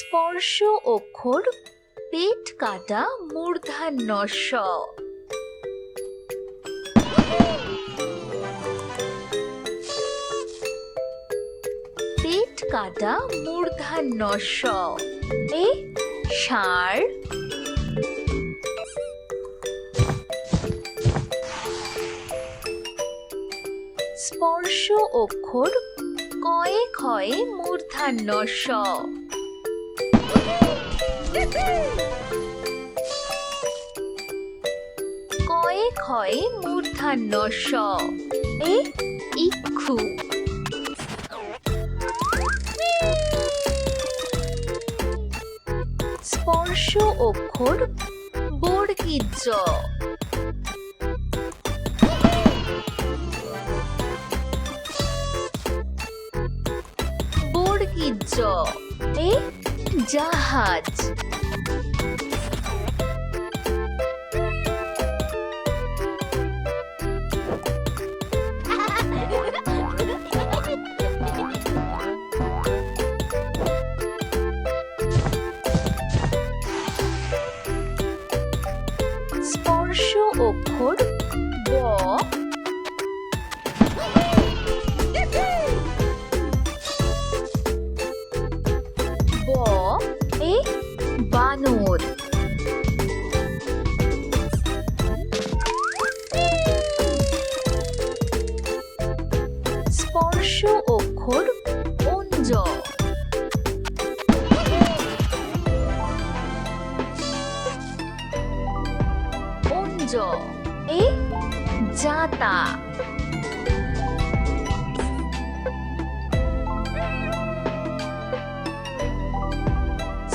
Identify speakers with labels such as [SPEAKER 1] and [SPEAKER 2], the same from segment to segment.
[SPEAKER 1] স্পর্শ অক্ষর পেট কাটা মূর্ধন্য ষ। পেট কাটা মূর্ধন্য ষ এ ষাঁড়। স্পর্শ অক্ষর কয়ে ক্ষয়ে মূর্ধন্য ষ। কয়ে ক্ষয়ে মূর্ধন্য ষ এ ইক্ষু। স্পর্শ অক্ষর বর্গীয় জ। বর্গীয় জ এ জাহাজ। স্পর্শ অক্ষর ব। ব এ বানর। স্পর্শ অক্ষর অঞ্জ। অঞ্জ এ জাতা।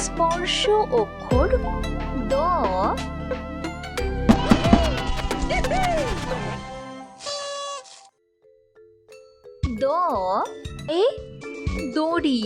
[SPEAKER 1] স্পর্শ অক্ষর দ। দ এ দড়ি।